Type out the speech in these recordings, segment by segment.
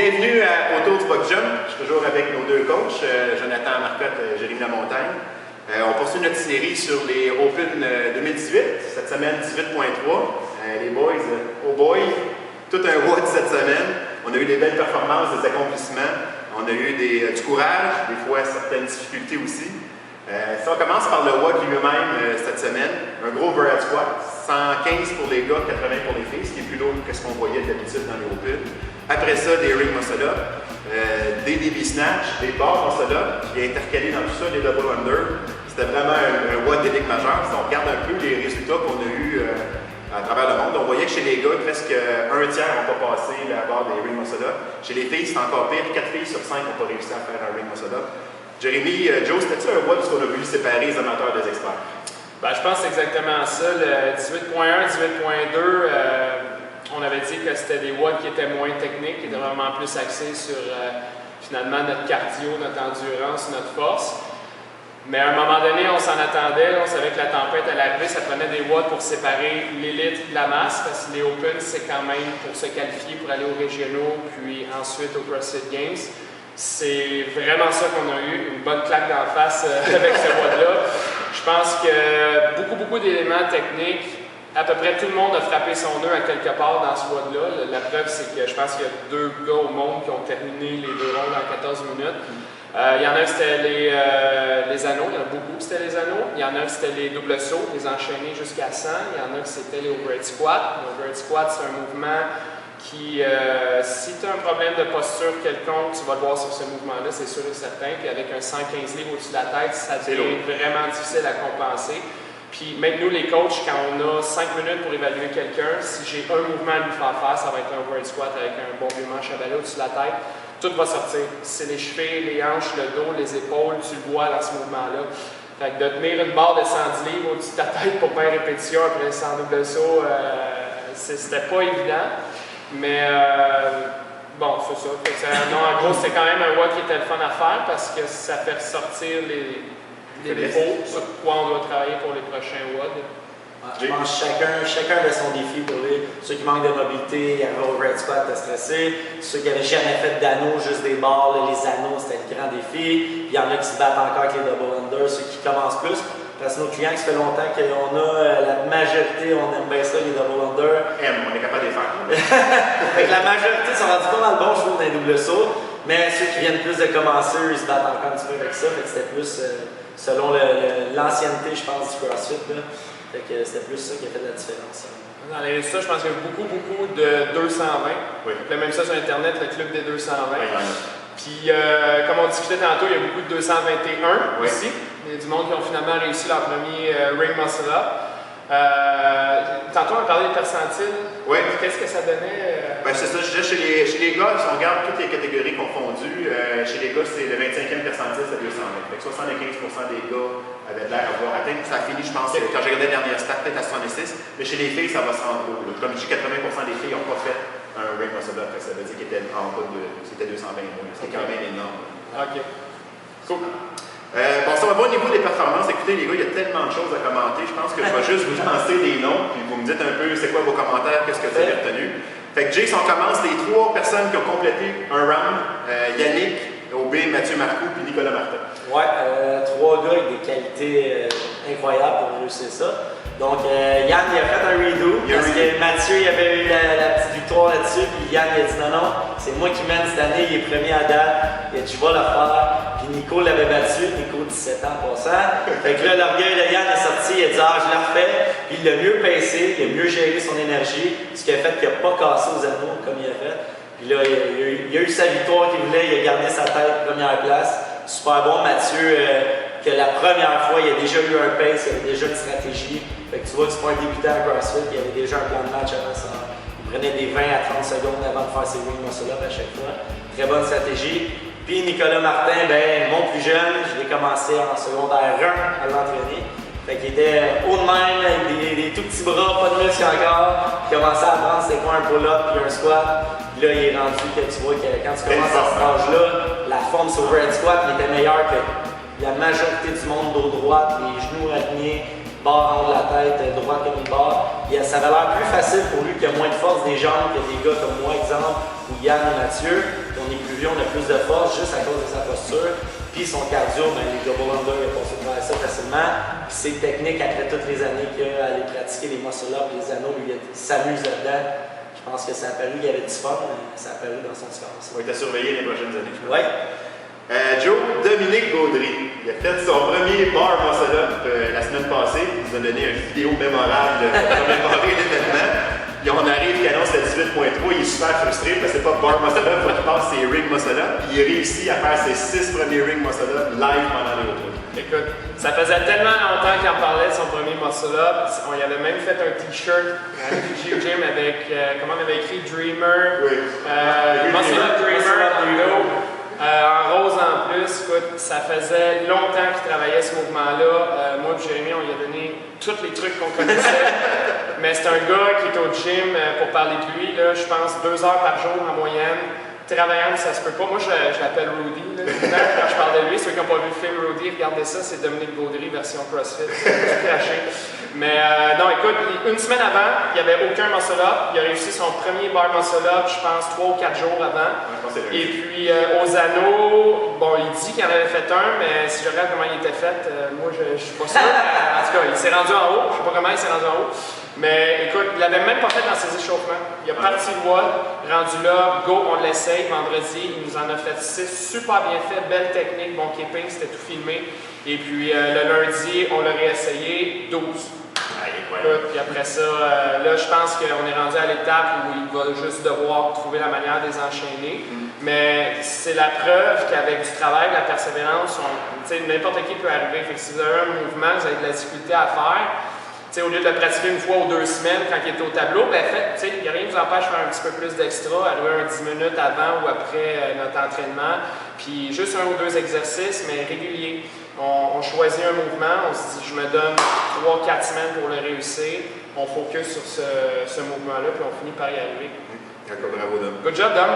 bienvenue autour du Box Jump. Je suis toujours avec nos deux coachs, Jonathan Marcotte et Jérémy Lamontagne. On poursuit notre série sur les Open 2018, cette semaine 18.3. Les boys, oh boy, tout un WOD cette semaine. On a eu des belles performances, des accomplissements. On a eu du courage, des fois certaines difficultés aussi. Si on commence par le WOD lui-même cette semaine, un gros overhead squat, 115 pour les gars, 80 pour les filles, ce qui est plus lourd que ce qu'on voyait d'habitude dans les Open. Après ça, des ring muscle-up, des DB snatch, des bar muscle-up, qui est intercalé dans tout ça, des double under. C'était vraiment un WOD d'élite majeur. Si on regarde un peu les résultats qu'on a eus à travers le monde, on voyait que chez les gars, presque un tiers n'ont pas passé la barre des ring muscle-up. Chez les filles, c'est encore pire, 4 filles sur 5 n'ont pas réussi à faire un ring muscle-up. Jérémy, Joe, c'était-tu un WOD parce qu'on a voulu séparer les amateurs des experts? Ben, je pense que c'est exactement ça. Le 18.1, 18.2, on avait dit que c'était des WOD qui étaient moins techniques, qui étaient vraiment plus axés sur finalement notre cardio, notre endurance, notre force. Mais à un moment donné, on s'en attendait, on savait que la tempête allait arriver, ça prenait des WOD pour séparer l'élite de la masse, parce que les Open, c'est quand même pour se qualifier pour aller aux régionaux, puis ensuite aux CrossFit Games. C'est vraiment ça qu'on a eu, une bonne claque d'en face avec ce WOD-là. Je pense que beaucoup d'éléments techniques, à peu près tout le monde a frappé son nœud à quelque part dans ce WOD-là. La preuve, c'est que je pense qu'il y a 2 gars au monde qui ont terminé les 2 rondes en 14 minutes. Il y en a qui c'était les anneaux, il y en a beaucoup qui c'était les anneaux. Il y en a qui c'était les doubles sauts, les enchaînés jusqu'à 100. Il y en a qui c'était les overhead squats. L'overhead squat, c'est un mouvement qui, si tu as un problème de posture quelconque, tu vas le voir sur ce mouvement-là, c'est sûr et certain. Puis avec un 115 livres au-dessus de la tête, ça devient vraiment difficile à compenser. Puis même nous, les coachs, quand on a 5 minutes pour évaluer quelqu'un, si j'ai un mouvement à lui faire faire, ça va être un overhead squat avec un bon vieux manche à balai au-dessus de la tête. Tout va sortir. C'est les chevilles, les hanches, le dos, les épaules, tu le vois dans ce mouvement-là. Fait que de tenir une barre de 110 livres au-dessus de ta tête pour 20 répétitions après 100 double saut, c'était pas évident. Mais bon, c'est ça. Non, en gros, c'est quand même un WOD qui était le fun à faire parce que ça fait ressortir les défauts sur quoi on doit travailler pour les prochains WOD. Je pense que chacun avait son défi pour lui. Ceux qui manquent de mobilité, il y avait overhead squat, t'es stressé. Ceux qui n'avaient jamais fait d'anneaux, juste des barres, là, les anneaux, c'était le grand défi. Puis il y en a qui se battent encore avec les double under, ceux qui commencent plus. Parce que nos clients, ça fait longtemps qu'on a la majorité, on aime bien ça, les double under. On est capable de les faire. Fait que la majorité sont rendus pas mal bons, je trouve, dans les double sauts. Mais ceux qui viennent plus de commencer, ils se battent encore un petit peu avec ça. Fait que c'était plus selon l'ancienneté, je pense, du CrossFit. Là. Fait que c'était plus ça qui a fait la différence. Dans les résultats, je pense qu'il y a beaucoup de 220. Oui. Même ça sur Internet, le club des 220. Oui, puis, comme on discutait tantôt, il y a beaucoup de 221 aussi. Il y a du monde qui ont finalement réussi leur premier ring muscle-up. Tantôt, on parlait des percentiles. Oui. Qu'est-ce que ça donnait? Ben, c'est ça, je disais, chez les gars, si on regarde toutes les catégories confondues, chez les gars, c'est le 25e percentile, c'est 220. Fait que 75% des gars avaient l'air d'avoir atteint. Ça a fini, je pense, quand j'ai regardé la dernière stat, peut-être à 76. Mais chez les filles, ça va se rendre haut. Comme je dis, 80% des filles n'ont pas fait un ring muscle-up. Ça veut dire qu'ils étaient en bas de. C'était 220 moins. C'était quand même énorme. OK. Cool. Bon, ça va pas au niveau des performances. Écoutez, les gars, il y a tellement de choses à commenter. Je pense que je vais juste vous lancer des noms, puis vous me dites un peu c'est quoi vos commentaires, qu'est-ce que vous avez retenu. Fait que Jay, si on commence, les 3 personnes qui ont complété un round, Yannick, Aubé, Mathieu Marcoux, puis Nicolas Martin. Ouais, 3 gars avec des qualités incroyables pour réussir ça. Donc, Yann, il a fait un redo parce que Mathieu il avait eu la petite victoire là-dessus, puis Yann il a dit non, c'est moi qui mène cette année, il est premier à date, il a dit je vais le faire. Puis Nico l'avait battu, Nico 17 ans en passant. Fait que là, l'orgueil de Yann est sorti, il a dit je le refais, puis il l'a mieux pacé, il a mieux géré son énergie, ce qui a fait qu'il n'a pas cassé aux anneaux comme il a fait. Puis là, il a eu sa victoire qu'il voulait, il a gardé sa tête première place. Super bon, Mathieu, que la première fois, il a déjà eu un pace, il avait déjà une stratégie. Fait que tu vois que c'est pas un débutant à CrossFit, il avait déjà un plan de match avant ça. Il prenait des 20 à 30 secondes avant de faire ses ring muscle-up à chaque fois. Très bonne stratégie. Puis Nicolas Martin, mon plus jeune, je l'ai commencé en secondaire 1 à l'entraîner. Fait qu'il était haut de même, avec des tout petits bras, pas de muscles encore. Il commençait à apprendre c'était quoi un pull-up puis un squat. Puis là, il est rendu que tu vois que quand tu commences à cet âge-là, la forme sur overhead squat il était meilleure que la majorité du monde dos droite, les genoux alignés. barre en haut de la tête, droite comme une barre. Ça avait l'air plus facile pour lui, qui a moins de force des jambes que des gars comme moi, exemple, ou Yann et Mathieu. On est plus vieux, on a plus de force juste à cause de sa posture. Puis son cardio, ben, les double under, il a passé à travers ça facilement. Puis ses techniques, après toutes les années qu'il a allé pratiquer les muscle-ups, les anneaux, lui, il s'amuse là-dedans. Je pense que ça a paru qu'il y avait du fun, mais ça a paru dans son score. Oui, tu as surveillé les prochaines années, je pense. Oui. Joe, Dominique Gaudry, il a fait son premier bar muscle-up la semaine passée. Il nous a donné une vidéo mémorable pour mémorer l'événement. Et on arrive, il annonce le 18.3, il est super frustré parce que c'est pas bar muscle-up, il faut qu'il passe ses ring muscle-up. Il a réussi à faire ses 6 premiers ring muscle-up live pendant les autres. Écoute, ça faisait tellement longtemps qu'il en parlait de son premier muscle-up. On y avait même fait un t-shirt, Gym avec, comment on avait écrit, Dreamer, oui. Muscle-up Dreamer, en rose en plus. Écoute, ça faisait longtemps qu'il travaillait ce mouvement-là. Moi et Jérémy, on lui a donné tous les trucs qu'on connaissait. Mais c'est un gars qui est au gym, pour parler de lui, là, je pense 2 heures par jour en moyenne. Travaillant, ça se peut pas. Moi, je l'appelle Rudy. Là, quand je parle de lui, ceux qui n'ont pas vu le film Rudy, regardez ça, c'est Dominique Gaudry version CrossFit. C'est craché. Mais non, écoute, une semaine avant, il n'y avait aucun muscle-up. Il a réussi son premier bar muscle-up, je pense, 3 ou 4 jours avant. Et puis, aux anneaux, bon, il dit qu'il en avait fait un, mais si je regarde comment il était fait, moi, je ne suis pas sûr. En tout cas, il s'est rendu en haut. Je ne sais pas comment il s'est rendu en haut. Mais écoute, il l'avait même pas fait dans ses échauffements. Il a parti le voile, rendu là, go, on l'essaye. Vendredi, il nous en a fait 6, super bien fait, belle technique, bon keeping, c'était tout filmé. Et puis le lundi, on l'a réessayé, 12. Écoute, puis après ça, là, je pense qu'on est rendu à l'étape où il va juste devoir trouver la manière de les enchaîner. Mais c'est la preuve qu'avec du travail, de la persévérance, n'importe qui peut arriver. Fait que si vous avez un mouvement, vous avez de la difficulté à faire. T'sais, au lieu de le pratiquer une fois ou 2 semaines quand il est au tableau, ben il n'y a rien qui vous empêche de faire un petit peu plus d'extra, arriver un 10 minutes avant ou après notre entraînement, puis juste 1 ou 2 exercices, mais réguliers. On choisit un mouvement, on se dit je me donne 3-4 semaines pour le réussir, on focus sur ce mouvement-là, puis on finit par y arriver. D'accord, bravo Dom. Good job, Dom.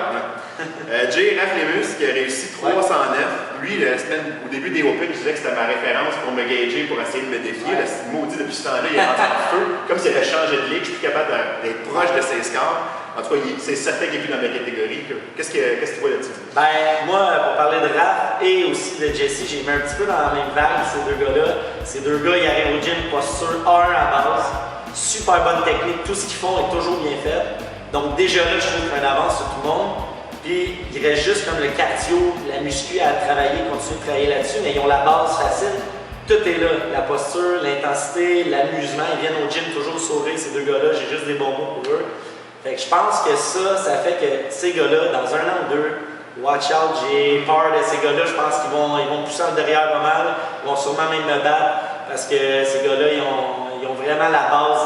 Jay Raflemus qui a réussi 309. Lui, au début des Open, je disais que c'était ma référence pour me gager, pour essayer de me défier. Le maudit, depuis ce temps-là, il est rentré en feu. Comme s'il avait changé de ligue, je suis plus capable d'être proche de ses scores. En tout cas, c'est certain qu'il est plus dans ma catégorie. Qu'est-ce que tu vois là-dessus? Ben, moi, pour parler de Raph et aussi de Jesse, j'ai mis un petit peu dans la même vague, ces 2 gars-là. Ces 2 gars, ils arrivent au gym, posture 1 à base. Super bonne technique, tout ce qu'ils font est toujours bien fait. Donc déjà là, je trouve qu'il y a une avance sur tout le monde. Puis il reste juste comme le cardio, la muscu à travailler, continuer de travailler là-dessus, mais ils ont la base facile. Tout est là, la posture, l'intensité, l'amusement. Ils viennent au gym toujours sourire, ces 2 gars-là, j'ai juste des bons mots pour eux. Fait que je pense que ça fait que ces gars-là, dans 1 an ou 2, watch out, j'ai peur de ces gars-là, je pense qu'ils vont pousser en derrière pas mal, ils vont sûrement même me battre, parce que ces gars-là, ils ont vraiment la base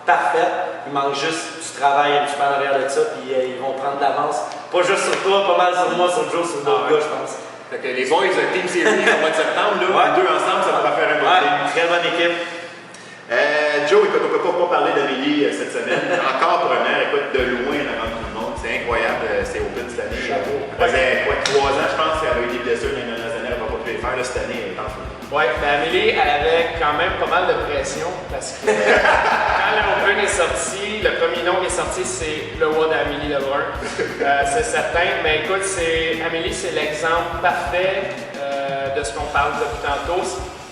parfaite. Il manque juste du travail un petit peu en arrière de ça, puis ils vont prendre de l'avance. Pas juste sur toi, pas mal sur moi, sur Joe, sur d'autres gars, je pense. Fait que les boys de Team Series au mois de septembre, là, les 2 ensemble, ça va faire un bon team. Très bonne équipe. Joe, écoute, on ne peut pas parler d'Amélie cette semaine. Encore première, écoute, de loin avant tout le monde. C'est incroyable, c'est Open cette année. Ça faisait 3 ans, je pense, qu'elle avait eu des blessures les dernières années, elle n'a pas pu les faire. Là, cette année, elle est en feu. Oui, ben Amélie, elle avait quand même pas mal de pression parce que quand l'Open est sorti, le premier nom qui est sorti, c'est le WOD d'Amélie Lebrun. C'est certain, mais écoute, Amélie, c'est l'exemple parfait de ce qu'on parle depuis tantôt.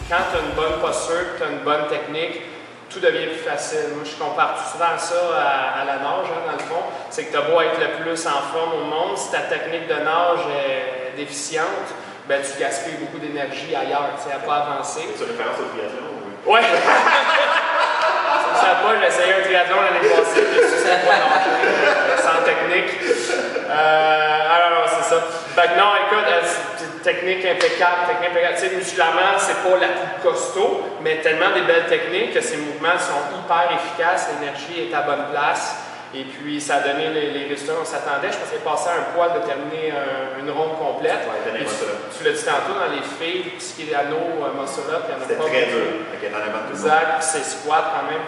Quand tu as une bonne posture, tu as une bonne technique, tout devient plus facile. Moi, je compare tout souvent ça à la nage, hein, dans le fond. C'est que tu as beau être le plus en forme au monde, si ta technique de nage est déficiente, ben, tu gaspilles beaucoup d'énergie ailleurs, tu sais, à pas avancer. C'est une référence au triathlon? Oui! Je ne pas, j'ai essayé un triathlon l'année passée, je suis pas nager, sans technique. Alors, c'est ça. Fait que non, écoute, technique impeccable. Tu sais, musculairement, c'est pas la plus costaud, mais tellement des belles techniques que ces mouvements sont hyper efficaces, l'énergie est à bonne place. Et puis, ça a donné les résultats qu'on s'attendait. Je pense qu'il est passé à un poil de terminer une ronde complète. Ouais, tu l'as dit tantôt, dans les filles, tout ce qui est anneau, muscle-up, il y en a pas. C'était très dur. Exact. Puis ses squats, quand même,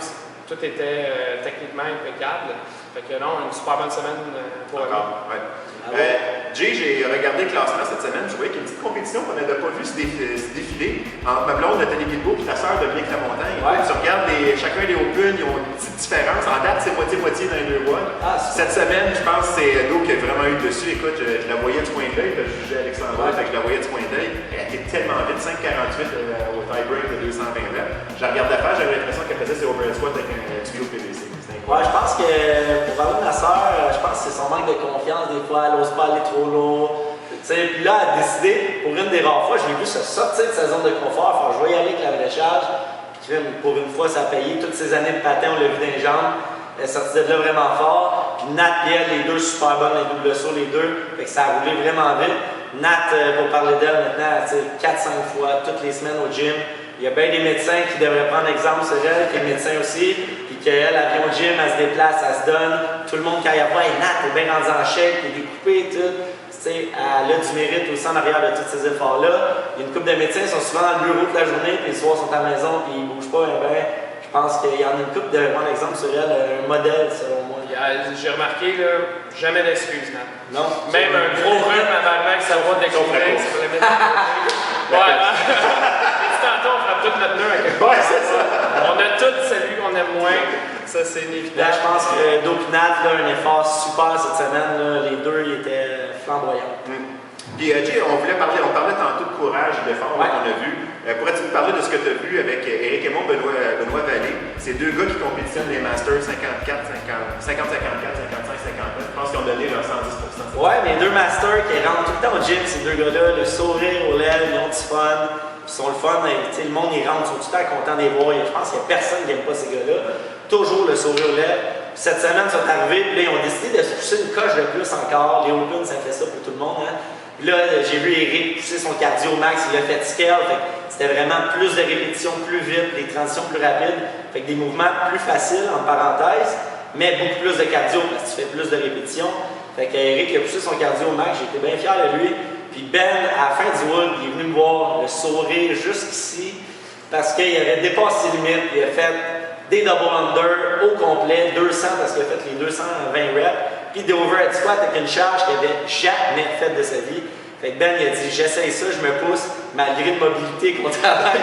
tout était techniquement impeccable. Fait que non, une super bonne semaine pour encore. Ouais. Jay, j'ai regardé le classement cette semaine, je voyais qu'il y a une petite compétition qu'on n'avait pas vue se défiler entre ma blonde Nathalie Guilbeault et ta sœur Dominique Lamontagne. Ouais. Tu regardes chacun des Open, ils ont une petite différence. En date, c'est moitié-moitié dans les deux bois. Cette semaine, je pense que c'est Do qui a vraiment eu dessus. Écoute, je la voyais du coin de l'œil, je jugeais Alexandra, fait que je la voyais du coin d'œil. Elle était tellement vite, 5,48 au tie-break de 220 reps. Je la regardais faire, j'avais l'impression qu'elle faisait ses overhead squats avec un tuyau PVC. Ouais, je pense que pour parler de ma soeur, je pense que c'est son manque de confiance. Des fois, elle n'ose pas aller trop lourd. Puis là, elle a décidé, pour une des rares fois, je l'ai vu se sortir de sa zone de confort. Je vais y aller avec la fléchage. Puis pour une fois, ça a payé. Toutes ces années de patin, on l'a vu dans les jambes. Elle est sortie de là vraiment fort. Puis Nat et elle, les deux super bonnes, les doubles sauts, les deux. Fait que ça a roulé vraiment vite. Nat, pour parler d'elle maintenant, 4-5 fois, toutes les semaines au gym. Il y a bien des médecins qui devraient prendre exemple sur elle, qui est médecin aussi. Qu'elle vient au gym, elle se déplace, elle se donne. Tout le monde, quand il y a pas, Nat, t'es bien rendu en chèque, t'es découpé, tout. Elle a du mérite aussi en arrière de tous ces efforts-là. Il y a une couple de médecins qui sont souvent dans le bureau toute la journée, puis le soir sont à la maison, puis ils ne bougent pas. Je pense qu'il y en a une couple de bons exemples sur elle, un modèle selon moi. J'ai remarqué, là, jamais d'excuses, Nat. Non. Même un gros rhume avant que ça va découvrir, ça va le mettre tantôt, on frappe tout notre nœud à quelque part. Ouais, c'est ça. On a tout celui qu'on aime moins. Ça, c'est inévitable. Là, je pense que Dopinat, un effort super cette semaine. Là, les deux, ils étaient flamboyants. Puis, Jay, on parlait tantôt de courage, d'effort qu'on a vu. Pourrais-tu nous parler de ce que tu as vu avec Éric Aymon, Benoît Vallée? C'est deux gars qui compétitionnent les Masters 54, 55, 59. Je pense qu'ils ont donné leur 110%. Ouais, mais deux Masters qui rentrent tout le temps au gym, ces deux gars-là, le sourire aux lèvres, ils ont du fun. Ils sont le fun, le monde ils rentre, ils sont tout le temps contents de les voir. Je pense qu'il n'y a personne qui n'aime pas ces gars-là. Toujours le sourire aux lèvres. Cette semaine, ils sont arrivés, puis là, ils ont décidé de se pousser une coche de plus encore. Les Open, ça fait ça pour tout le monde. Hein? Puis là, j'ai vu Eric pousser son cardio au max, il a fait scale. C'était vraiment plus de répétitions, plus vite, des transitions plus rapides. Fait que des mouvements plus faciles, en parenthèse, mais beaucoup plus de cardio parce que tu fais plus de répétitions. Fait que Eric a poussé son cardio au max, j'étais bien fier de lui. Puis Ben, à la fin du wood, il est venu me voir, le sourire jusqu'ici, parce qu'il avait dépassé ses limites. Il a fait des double under au complet, 200 parce qu'il a fait les 220 reps, puis des overhead squats avec une charge qu'il n'avait jamais faite de sa vie. Fait que Ben, il a dit, j'essaye ça, je me pousse, malgré une mobilité qu'on travaille.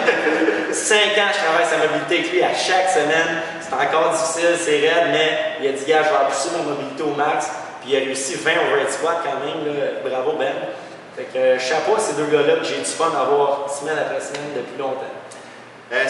5 ans, je travaille sa mobilité avec lui à chaque semaine. C'est encore difficile, c'est raide, mais il a dit, gars, je vais pousser ma mobilité au max. Puis il a réussi 20 overhead squats quand même, là. Bravo Ben. Fait que chapeau à ces deux gars-là que j'ai du fun à voir semaine après semaine depuis longtemps.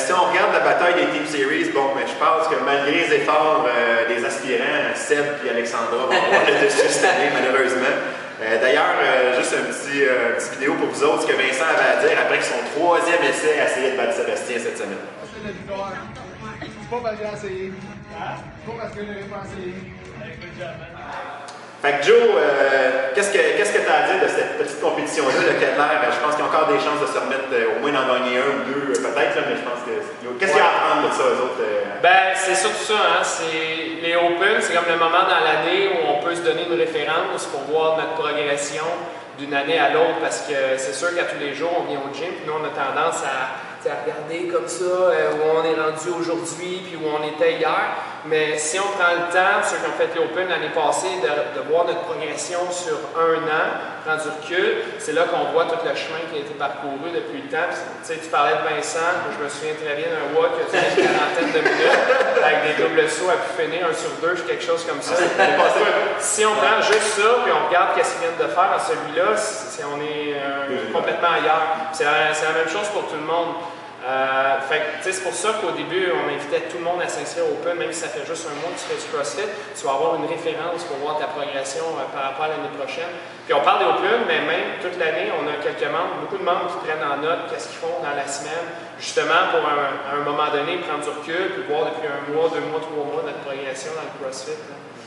Si on regarde la bataille des Team Series, je pense que malgré les efforts des aspirants, Seb et Alexandra vont avoir le dessus cette année, malheureusement. D'ailleurs, juste une petite vidéo pour vous autres, ce que Vincent avait à dire après son 3e essai à essayer de battre Sébastien cette semaine. C'est la victoire. C'est pas parce que j'ai essayé. C'est pas parce que je n'avais pas essayé. Fait que Joe, qu'est-ce que tu as à dire de cette petite compétition-là de Kettler? Je pense qu'il y a encore des chances de se remettre au moins d'en gagner un ou deux, peut-être, mais je pense que. Qu'est-ce qu'il y a à apprendre de ça, eux autres? C'est surtout ça, hein? Les Open, c'est comme le moment dans l'année où on peut se donner une référence pour voir notre progression d'une année à l'autre, parce que c'est sûr qu'à tous les jours, on vient au gym, puis nous, on a tendance à regarder comme ça où on est rendu aujourd'hui, puis où on était hier. Mais si on prend le temps, ceux qui ont fait l'Open l'année passée, de voir notre progression sur un an, prendre du recul, c'est là qu'on voit tout le chemin qui a été parcouru depuis le temps. Puis, tu parlais de Vincent, je me souviens très bien d'un walk qui a duré une quarantaine de minutes, avec des doubles sauts à pu finir, 1 sur 2, quelque chose comme ça. Si on prend juste ça, puis on regarde qu'est-ce qu'ils viennent de faire à celui-là, on est complètement ailleurs. C'est la même chose pour tout le monde. C'est pour ça qu'au début, on invitait tout le monde à s'inscrire au Open, même si ça fait juste un mois que tu fais du CrossFit, tu vas avoir une référence pour voir ta progression par rapport à l'année prochaine. Puis on parle des Open, mais même toute l'année, on a quelques membres, beaucoup de membres qui prennent en note qu'est-ce qu'ils font dans la semaine, justement pour à un moment donné prendre du recul, puis voir depuis 1 mois, 2 mois, 3 mois notre progression dans le CrossFit.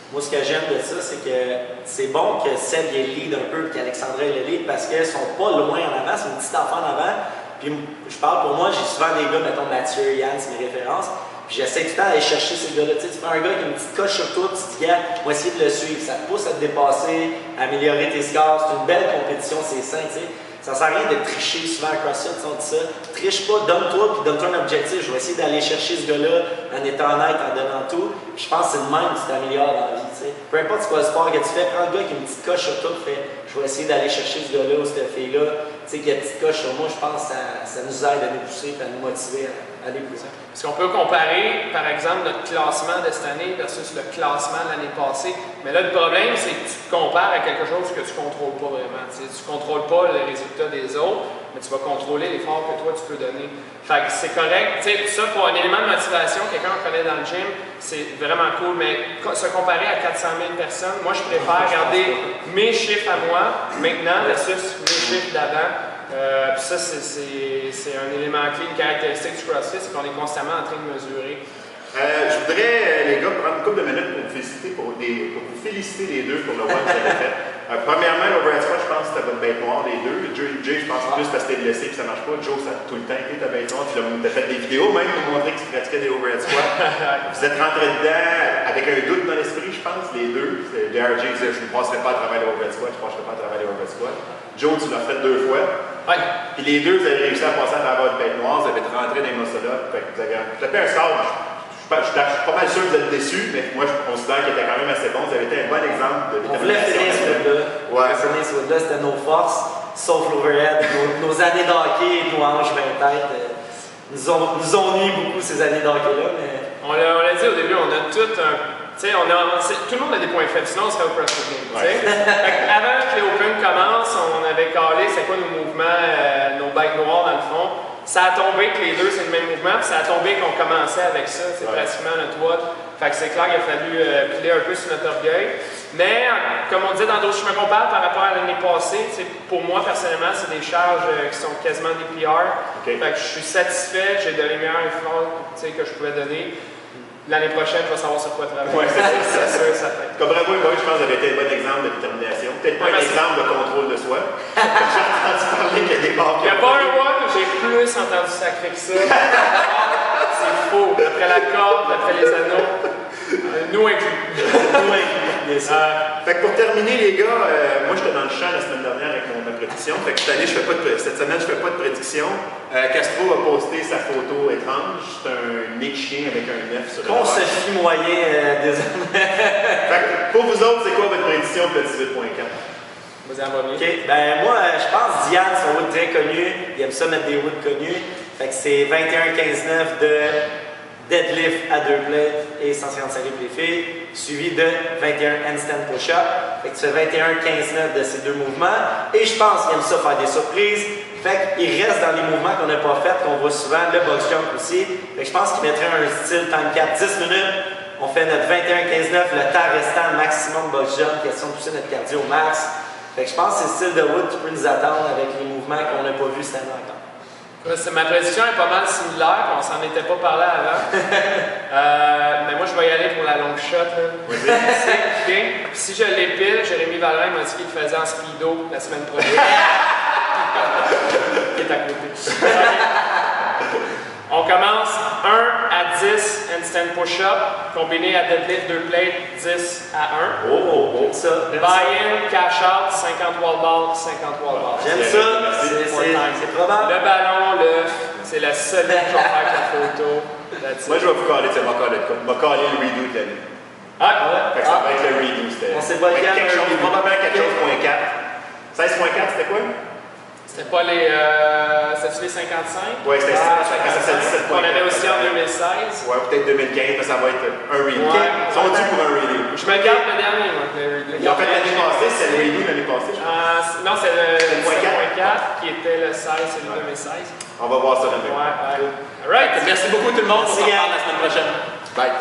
Moi, ce que j'aime de ça, c'est que c'est bon que Seb le lead un peu, qu'Alexandra le lead, parce qu'ils sont pas loin en avant, c'est une petite enfant en avant. Puis je parle pour moi, j'ai souvent des gars, mettons Mathieu, Yann, c'est mes références. Puis j'essaie tout le temps d'aller chercher ces gars-là. Tu prends un gars qui a une petite coche sur toi, puis tu te dis, gars, moi essayer de le suivre. Ça te pousse à te dépasser, à améliorer tes scores. C'est une belle compétition, c'est sain, tu sais. Ça sert à rien de tricher souvent à CrossFit, on dit ça. Triche pas, donne-toi, puis donne-toi un objectif. Je vais essayer d'aller chercher ce gars-là en étant honnête, en donnant tout. Puis je pense que c'est le même que tu t'améliores dans la vie, tu sais. Peu importe c'est quoi le sport que tu fais, prends le gars qui a une petite coche sur toi, fais, je vais essayer d'aller chercher ce gars-là ou cette fille-là, tu sais, qui a une petite coche sur moi. Je pense que ça nous aide à nous pousser et à nous motiver à aller plus loin. Parce qu'on peut comparer, par exemple, notre classement de cette année versus le classement de l'année passée. Mais là, le problème, c'est que tu te compares à quelque chose que tu ne contrôles pas vraiment. Tu ne contrôles pas les résultats des autres, mais tu vas contrôler l'effort que toi, tu peux donner. Fait que c'est correct. Tu sais, ça, pour un élément de motivation, quelqu'un qu'on connaît dans le gym, c'est vraiment cool. Mais se comparer à 400 000 personnes, moi, je préfère garder mes chiffres à moi maintenant versus mes chiffres d'avant. Puis ça, c'est un élément clé, une caractéristique du CrossFit, c'est qu'on est constamment en train de mesurer. Je voudrais, les gars, prendre une couple de minutes pour vous féliciter les deux pour le one que vous avez fait. Premièrement, l'overhead squat, je pense que c'était votre bête noire, les deux. Jay, je pense plus parce que t'es blessé et que ça marche pas. Joe, ça a tout le temps été ta bête noire. Tu as fait des vidéos même pour montrer que tu pratiquais des overhead squats. Vous êtes rentrés dedans avec un doute dans l'esprit, je pense, les deux. JRJ disait, je ne passerai pas à travers les overhead squats, je ne passerai pas à travers les overhead squats. Joe, tu l'as fait 2 fois. Ouais. Puis les deux, vous avez réussi à passer à travers votre bête noire, vous avez rentré dans les muscle-ups. Vous avez fait un score. Je suis pas mal sûr que vous êtes déçus, mais moi je considère qu'il était quand même assez bon. Vous avez été un bon exemple de On voulait finir ce wood-là. Ouais. Finir ce wood-là, c'était nos forces, sauf l'overhead. Nos années d'hockey, nos hanches 20 têtes, nous ont nuit beaucoup ces années d'hockey-là. Mais... On l'a dit au début, on a tout un. Tu sais, tout le monde a des points faibles, sinon on serait au CrossFit Game. Ouais. Avant que les Open commencent, on avait calé c'est quoi nos mouvements, nos bêtes noires dans le fond. Ça a tombé que les deux c'est le même mouvement, puis ça a tombé qu'on commençait avec ça, c'est pratiquement notre WOD. Fait que c'est clair qu'il a fallu piler un peu sur notre orgueil. Mais comme on disait dans d'autres, je me compare par rapport à l'année passée. Pour moi personnellement, c'est des charges qui sont quasiment des PR. Okay. Fait que je suis satisfait, j'ai donné les meilleurs efforts que je pouvais donner. L'année prochaine, je vais savoir sur quoi travailler. Ouais, c'est sûr, ça fait. Comme Bravo et moi, je pense que vous avez été un bon exemple de détermination. Peut-être pas un exemple de contrôle de soi. J'ai entendu parler qu'il y a des barres. Il n'y a pas un mois que j'ai plus entendu sacrer que ça. C'est faux. Après la corde, après les anneaux, nous inclus. Nous inclus. Fait que pour terminer, les gars, moi j'étais dans le champ la semaine dernière avec ma prédiction. Fait que cette semaine, je fais pas de prédiction. Castro a posté sa photo étrange. C'est un nez de chien avec un 9 sur le on se fie moyen désormais. Fait que pour vous autres, c'est quoi votre prédiction pour le 18.4? Vas-y, en premier. OK. Ben moi, je pense Diane, c'est un wood très connu. Il aime ça mettre des woods connus. Fait que c'est 21-15-9 de deadlift à 2 plates et 155 livres les filles, suivi de 21 handstand push-up. Fait que tu fais 21-15-9 de ces deux mouvements. Et je pense qu'il aime ça faire des surprises. Fait qu'il reste dans les mouvements qu'on n'a pas fait, qu'on voit souvent, le box jump aussi. Fait que je pense qu'il mettrait un style time cap 10 minutes. On fait notre 21-15-9, le temps restant maximum box jump, question de pousser notre cardio au max. Fait que je pense que c'est le style de wood qui peut nous attendre avec les mouvements qu'on n'a pas vus cette année encore. Ma prédiction est pas mal similaire, on s'en était pas parlé avant. Mais moi, je vais y aller pour la long shot. Okay. Si je l'épile, Jérémy Valin m'a dit qu'il le faisait en speedo la semaine prochaine. Il est à côté. On commence 1 à 10 handstand push-up, combiné à deadlift 2 plates 10 à 1. Oh, ça. Buy-in, cash out, 50 wall ball, 50 wall ball. J'aime ça, c'est probable. Le ballon, c'est la seule chose qu'on fait avec la photo. Moi, je vais vous caler, m'a calé le redo de l'année. Fait que ça va être le redo, c'était. On sait pas le probablement quelque chose, 16.4. 16.4, c'était quoi? C'était pas les. C'était-tu les 55? Oui, c'était 55. On avait aussi en 2016. Ouais, peut-être 2015, mais ça va être un redo. Ils sont dus pour un redo. Je me garde le dernier, moi. Ils ont fait l'année passée, c'est le redo l'année passée, je pense. Non, c'est le 7.4 qui était le 16, c'est le 2016. On va voir ça demain. Ouais. Alright, merci beaucoup tout le monde. On se reparle la semaine prochaine. Bye.